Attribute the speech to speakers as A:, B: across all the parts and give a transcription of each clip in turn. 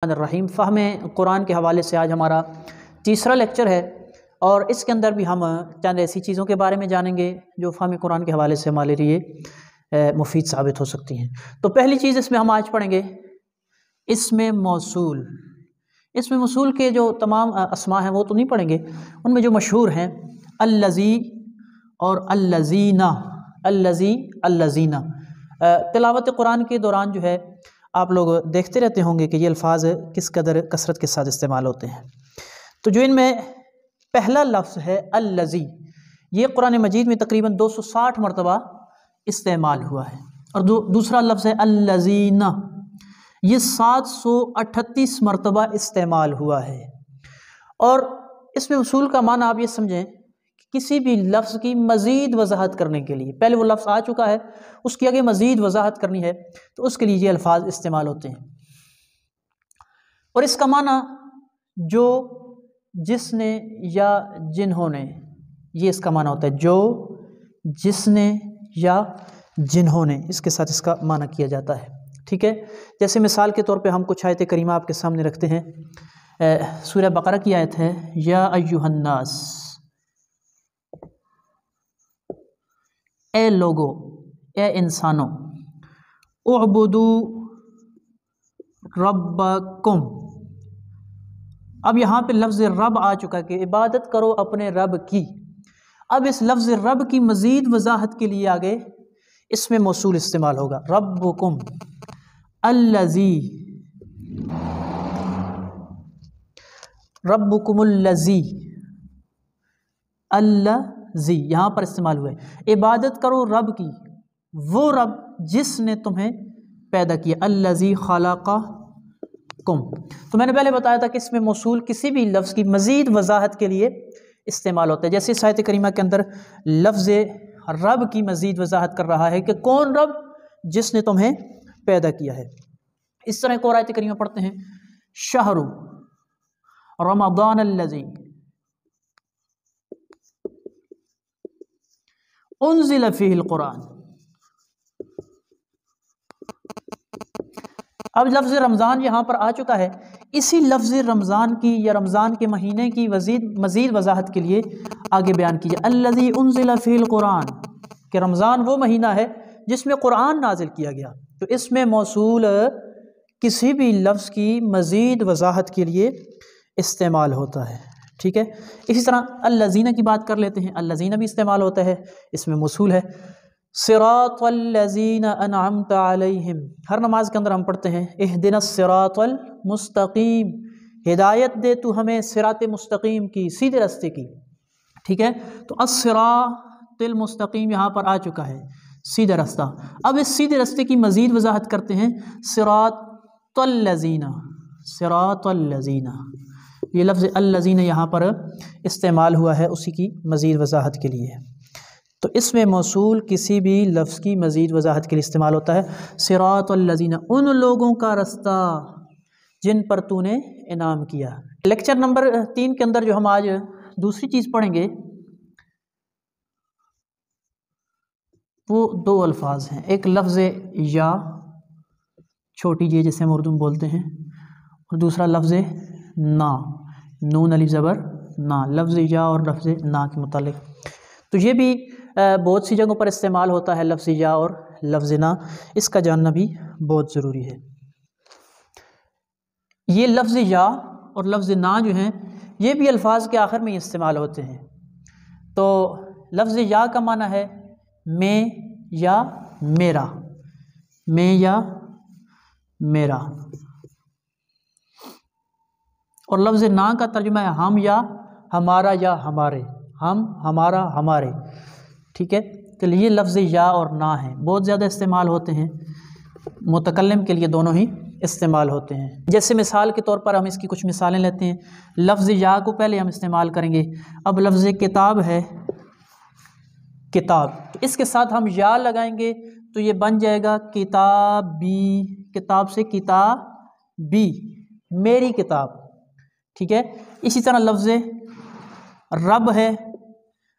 A: रहीम फ़हम कुरान के हवाले से आज हमारा तीसरा लेक्चर है और इसके अंदर भी हम चंद ऐसी चीज़ों के बारे में जानेंगे जो फ़हम कुरान के हवाले से हमारे लिए मुफीद साबित हो सकती हैं। तो पहली चीज़ इसमें हम आज पढ़ेंगे इसमें मौसूल। इसमें मौसूल के जो तमाम अस्मा हैं वो तो नहीं पढ़ेंगे, उनमें जो मशहूर हैं अल्लज़ी और अल्लज़ीना, अल्लज़ी अल्लज़ीना। तिलावत कुरान के दौरान जो है आप लोग देखते रहते होंगे कि ये अल्फाज किस कदर कसरत के साथ इस्तेमाल होते हैं। तो जो इनमें पहला लफ्ज़ है अल्लज़ी, ये कुरान मजीद में तकरीबन 260 मरतबा इस्तेमाल हुआ है और दूसरा लफ्ज़ है अल्लज़ीना, ये 738 मरतबा इस्तेमाल हुआ है। और इसमें उसूल का माना आप ये समझें कि किसी भी लफ्ज़ की मज़ीद वजाहत करने के लिए, पहले वो लफ्ज़ आ चुका है उसकी आगे मज़ीद वजाहत करनी है तो उसके लिए ये अल्फाज इस्तेमाल होते हैं। और इसका माना जो, जिसने या जिन्होंने, ये इसका माना होता है, जो, जिसने या जिन्होंने, इसके साथ इसका माना किया जाता है। ठीक है, जैसे मिसाल के तौर पे हम कुछ आयत करीमा आपके सामने रखते हैं। सूरह बकरा की आयत है या अय्युहन्नास, ए लोगो, ए इंसानों, उअबुदू रब्बकुम। अब यहाँ पे लफ्ज़ रब आ चुका है कि इबादत करो अपने रब की। अब इस लफ्ज़ रब की मज़ीद वजाहत के लिए आगे इसमें मौसूल इस्तेमाल होगा, रब्बुकुम अल्लज़ी, रब्बुकुमुल्लज़ी, अल्लज़ी यहाँ पर इस्तेमाल हुआ है। इबादत करो रब की, वो रब जिसने तुम्हें पैदा किया, अल्लज़ी खलक़कुम। तो मैंने पहले बताया था कि इसमें मौसूल किसी भी लफ्ज़ की मज़ीद वजाहत के लिए इस्तेमाल होता है। जैसे इस आयत करीमा के अंदर लफ्ज़ रब की मज़ीद वजाहत कर रहा है कि कौन रब, जिसने तुम्हें पैदा किया है। इस तरह एक और आयत करीमा पढ़ते हैं, शहरु रमज़ान अल्लज़ी उन्ज़िल फ़ीहिल कुरान। अब लफ्ज़ रमज़ान यहाँ पर आ चुका है, इसी लफ्ज़ रमज़ान की या रमज़ान के महीने की मज़ीद वजाहत के लिए आगे बयान कीजिए अल्लज़ी उन्ज़िल फ़ीहिल कुरान, कि रमज़ान वो महीना है जिसमें कुरान नाजिल किया गया। तो इसमें मौसूल किसी भी लफ्ज़ की मज़ीद वजाहत के लिए इस्तेमाल होता है। ठीक है, इसी तरह अल्लज़ीना की बात कर लेते हैं, अल्लज़ीना भी इस्तेमाल होता है, इसमें मौसूल है सिरातल्लज़ीना अनअमत अलैहिम। हर नमाज के अंदर हम पढ़ते हैं इहदिनस सिरातल मुस्तकीम, हिदायत दे तू हमें सिरात मुस्तकीम की, सीधे रास्ते की। ठीक है, तो अस्सिरातिल मुस्तकीम यहाँ पर आ चुका है, सीधा रास्ता। अब इस सीधे रास्ते की मज़ीद वजाहत करते हैं सिरातल्लज़ीना, सिरातल्लज़ीना, ये लफ्ज़ अल्लज़ीना यहाँ पर इस्तेमाल हुआ है उसी की मज़ीद वजाहत के लिए। तो इसमें मौसूल किसी भी लफ्ज़ की मज़ीद वजाहत के लिए इस्तेमाल होता है, सिरातल्लज़ीना, उन लोगों का रास्ता जिन पर तूने इनाम किया। लेक्चर नंबर 3 के अंदर जो हम आज दूसरी चीज़ पढ़ेंगे वो दो अल्फाज हैं, एक लफ्ज़ या, छोटी जे जिसे हम उर्दू में बोलते हैं, और दूसरा लफ्ज़ ना, नून अलिफ ज़बर ना, लफ्ज़ या और लफ्ज़ ना के मुतालिक। तो ये भी बहुत सी जगहों पर इस्तेमाल होता है लफ्ज़ या और लफ्ज़ ना, इसका जानना भी बहुत ज़रूरी है। ये लफ्ज़ या और लफ्ज़ ना जो हैं ये भी अल्फाज के आखिर में इस्तेमाल होते हैं। तो लफ्ज़ या का माना है मैं या मेरा, मैं या मेरा, और लफ्ज़ ना का तर्जुमा है हम या हमारा या हमारे, हम हमारा हमारे। ठीक है, तो ये लफ्ज़ या और ना है, बहुत ज़्यादा इस्तेमाल होते हैं, मुतकल्लिम के लिए दोनों ही इस्तेमाल होते हैं। जैसे मिसाल के तौर पर हम इसकी कुछ मिसालें लेते हैं। लफ्ज़ या को पहले हम इस्तेमाल करेंगे। अब लफ्ज़ किताब है, किताब, तो इसके साथ हम या लगाएंगे तो ये बन जाएगा किताबी, किताब से किताबी, मेरी किताब। ठीक है, इसी तरह लफ्ज़ रब है,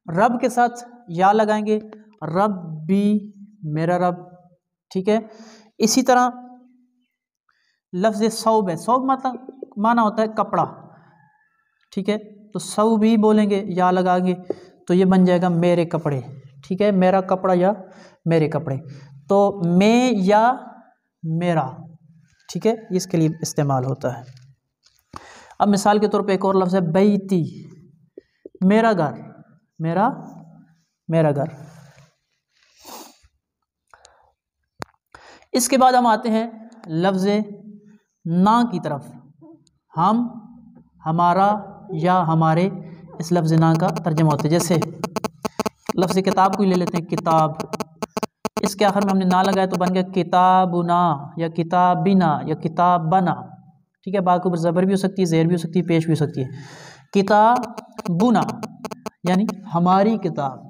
A: रब के साथ या लगाएंगे, रब्बी, मेरा रब। ठीक है, इसी तरह लफ्ज़ सौब है, सौब मतलब माना होता है कपड़ा, ठीक है। तो सौ भी बोलेंगे या लगा के, तो ये बन जाएगा मेरे कपड़े, ठीक है, मेरा कपड़ा या मेरे कपड़े। तो मैं या मेरा, ठीक है, इसके लिए इस्तेमाल होता है। अब मिसाल के तौर पे एक और लफ्ज़ है बैती, मेरा घर, मेरा घर। इसके बाद हम आते हैं लफ्ज़ ना की तरफ। हम, हमारा या हमारे, इस लफ्ज़ ना का तर्जुमा होता है। जैसे लफ्ज़ किताब को ही ले लेते हैं, किताब, इसके आखिर में हमने ना लगाया तो बन गया किताबुना या किताबिना या किताबना, ठीक है। बाकी ऊपर ज़बर भी हो सकती है, ज़ेर भी हो सकती है, पेश भी हो सकती है। किताबुना यानी हमारी किताब।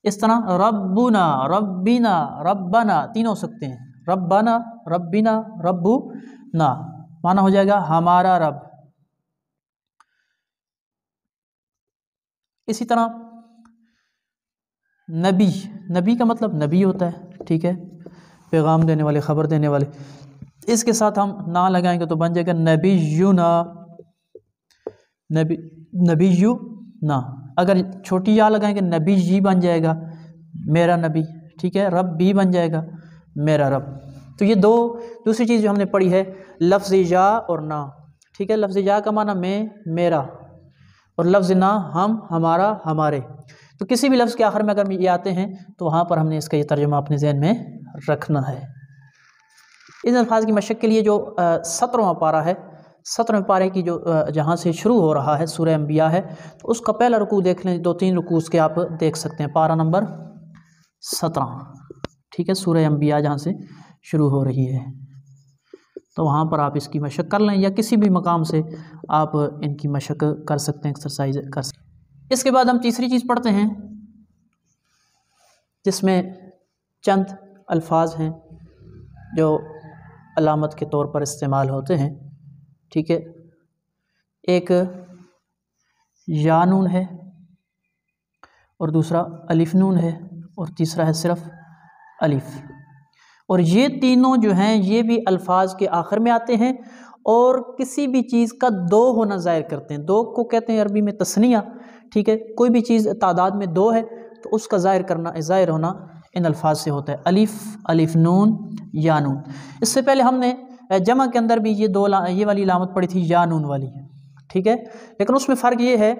A: इस तरह रब्बुना, रब्बिना, रब्बना तीनों हो सकते हैं, रब्बना, रब्बिना, रब्बुना, माना हो जाएगा हमारा रब। इसी तरह नबी, नबी का मतलब नबी होता है, ठीक है, पैगाम देने वाले, ख़बर देने वाले। इसके साथ हम ना लगाएंगे तो बन जाएगा नबीयुना, नबीयुना। अगर छोटी या लगाएंगे नबी जी बन जाएगा, मेरा नबी, ठीक है। रब भी बन जाएगा, मेरा रब। तो ये दो दूसरी चीज़ जो हमने पढ़ी है, लफ्ज़ या और ना, ठीक है। लफ्ज़ या का माना मैं, मेरा, और लफ्ज़ ना हम, हमारा, हमारे। तो किसी भी लफ्ज़ के आखिर में अगर ये आते हैं तो वहाँ पर हमने इसका ये तर्जुमा अपने ज़हन में रखना है। इन अल्फाज की मशक़ के लिए जो 17वां पारा है, 17वें पारे की जो जहाँ से शुरू हो रहा है सूरह अंबिया है, तो उसका पहला रुकू देख लें, 2-3 रुकू उसके आप देख सकते हैं। पारा नंबर 17, ठीक है, सूरह अंबिया जहाँ से शुरू हो रही है, तो वहाँ पर आप इसकी मशक़ कर लें या किसी भी मकाम से आप इनकी मशक़ कर सकते हैं, एक्सरसाइज कर सकते हैं। इसके बाद हम तीसरी चीज़ पढ़ते हैं जिसमें चंद अल्फाज हैं जो अलामत के तौर पर इस्तेमाल होते हैं, ठीक है। एक या नून है और दूसरा अलिफ नून है और तीसरा है सिर्फ अलिफ। और ये तीनों जो हैं ये भी अल्फाज के आखिर में आते हैं और किसी भी चीज़ का दो होना ज़ाहिर करते हैं। दो को कहते हैं अरबी में तस्निया, ठीक है। कोई भी चीज़ तादाद में दो है तो उसका ज़ाहिर होना इन अल्फाज से होता है, अलिफ, अलिफ नून, या नून। इससे पहले हमने जमा के अंदर भी ये वाली अलामत पढ़ी थी, या नून वाली, ठीक है। लेकिन उसमें फ़र्क ये है,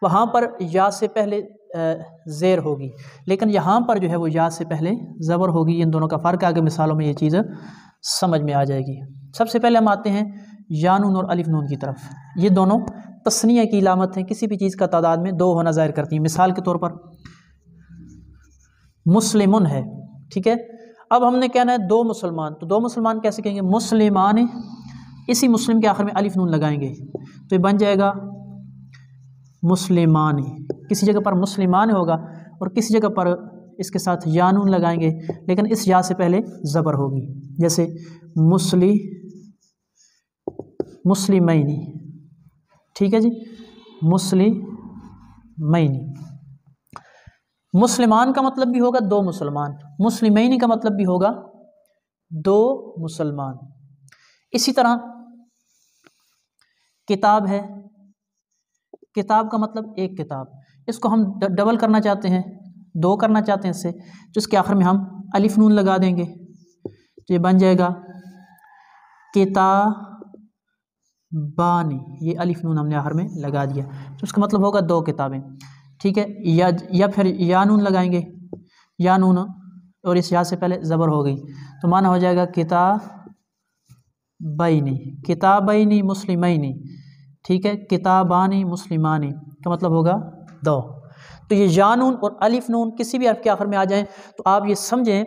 A: वहाँ पर या से पहले ज़ेर होगी, लेकिन यहाँ पर जो है वो या से पहले ज़बर होगी। इन दोनों का फ़र्क आगे मिसालों में ये चीज़ समझ में आ जाएगी। सबसे पहले हम आते हैं या नून और अलिफ नून की तरफ। ये दोनों तस्निया की अलामत हैं, किसी भी चीज़ का तादाद में दो होना ज़ाहिर करती हैं। मिसाल के तौर पर मुस्लिमुन है, ठीक है। अब हमने कहना है दो मुसलमान, तो दो मुसलमान कैसे कहेंगे, मुस्लिमान। इसी मुस्लिम के आखिर में अलिफ नून लगाएंगे तो ये बन जाएगा मुस्लिमानी। किसी जगह पर मुस्लिमान होगा और किसी जगह पर इसके साथ या नून लगाएंगे, लेकिन इस या से पहले ज़बर होगी। जैसे मुस्लिमैनी, ठीक है जी, मुस्लिमैनी। मुसलमान का मतलब भी होगा दो मुसलमान, मुस्लिमैनी का मतलब भी होगा दो मुसलमान। इसी तरह किताब है, किताब का मतलब एक किताब। इसको हम डबल करना चाहते हैं, दो करना चाहते हैं इससे, तो इसके आखिर में हम अलिफ नून लगा देंगे तो ये बन जाएगा किताबानी। ये अलिफ नून हमने आखिर में लगा दिया तो उसका मतलब होगा दो किताबें, ठीक है। या फिर या नून लगाएंगे, या नून और इस या से पहले ज़बर हो गई तो माना हो जाएगा किताबैनी, किताबैनी मुस्लिमैनी, ठीक है। किताबानी मुस्लिमानी का मतलब होगा दो। तो ये या नून और अलिफ नून किसी भी हर्फ के आखिर में आ जाएं तो आप ये समझें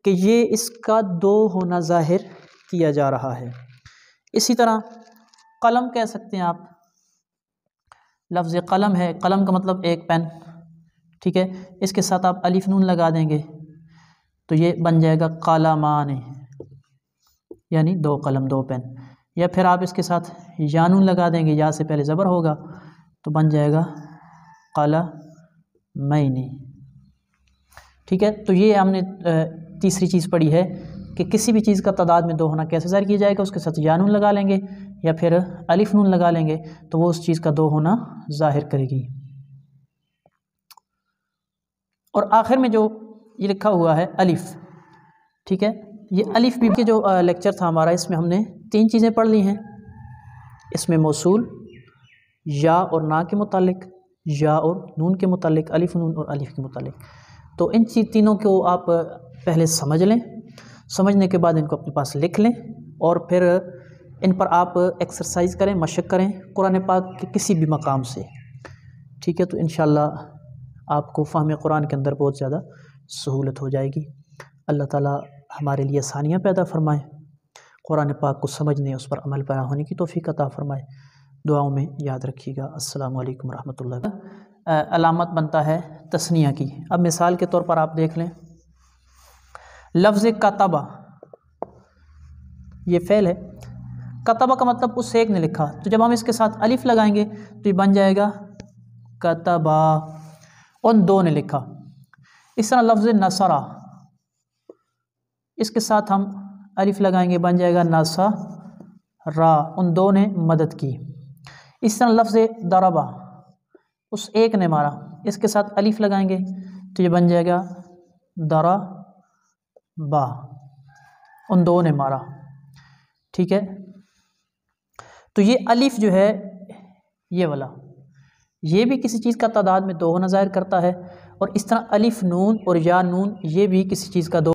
A: कि ये इसका दो होना ज़ाहिर किया जा रहा है। इसी तरह कलम कह सकते हैं आप, लफ्ज़ कलम है, कलम का मतलब एक पेन, ठीक है। इसके साथ आप अलिफ नून लगा देंगे तो ये बन जाएगा कलमानी, यानी दो कलम, दो पेन। या फिर आप इसके साथ या नून लगा देंगे, या से पहले ज़बर होगा तो बन जाएगा कलमैनी, ठीक है। तो ये हमने तीसरी चीज़ पढ़ी है कि किसी भी चीज़ का तादाद में 2 होना कैसे ज़ाहिर किया जाएगा, उसके साथ या नून लगा लेंगे या फिर अलिफ नून लगा लेंगे तो वो उस चीज़ का 2 होना ज़ाहिर करेगी। और आखिर में जो ये लिखा हुआ है अलिफ, ठीक है, ये अलिफ भी के जो लेक्चर था हमारा, इसमें हमने 3 चीज़ें पढ़ ली हैं। इसमें मौसूल, या और ना के मुतालिक, या और नून के मुतालिक, अलिफ नून और अलिफ के मुतालिक। तो इन तीनों को आप पहले समझ लें, समझने के बाद इनको अपने पास लिख लें और फिर इन पर आप एक्सरसाइज करें, मशक करें कुरान पाक के किसी भी मकाम से, ठीक है। तो इंशाअल्लाह आपको फ़हम कुरान के अंदर बहुत ज़्यादा सहूलत हो जाएगी। अल्लाह ताला हमारे लिए आसानियाँ पैदा फरमाए, कुरान पाक को समझने, उस पर अमल पैदा होने की तौफीक अता फरमाए। दुआओं में याद रखिएगा। अस्सलामु अलैकुम रहमतुल्लाह। अलामत बनता है तस्निया की। अब मिसाल के तौर पर आप देख लें, लफ्ज़ कतबा, ये फ़ेल है। कतबा का मतलब उस एक ने लिखा, तो जब हम इसके साथ अलिफ लगाएंगे तो ये बन जाएगा कतबा, उन 2 ने लिखा। इस तरह लफ्ज़ नसरा, इसके साथ हम अलिफ लगाएंगे, बन जाएगा नसरा, उन 2 ने मदद की। इस तरह लफ्ज़ दरबा, उस एक ने मारा, इसके साथ अलिफ लगाएंगे तो ये बन जाएगा दरबा, उन 2 ने मारा, ठीक है। तो ये अलिफ जो है, ये वाला, ये भी किसी चीज़ का तादाद में 2 होना ज़ाहिर करता है। और इस तरह अलिफ नून और या नून, ये भी किसी चीज़ का 2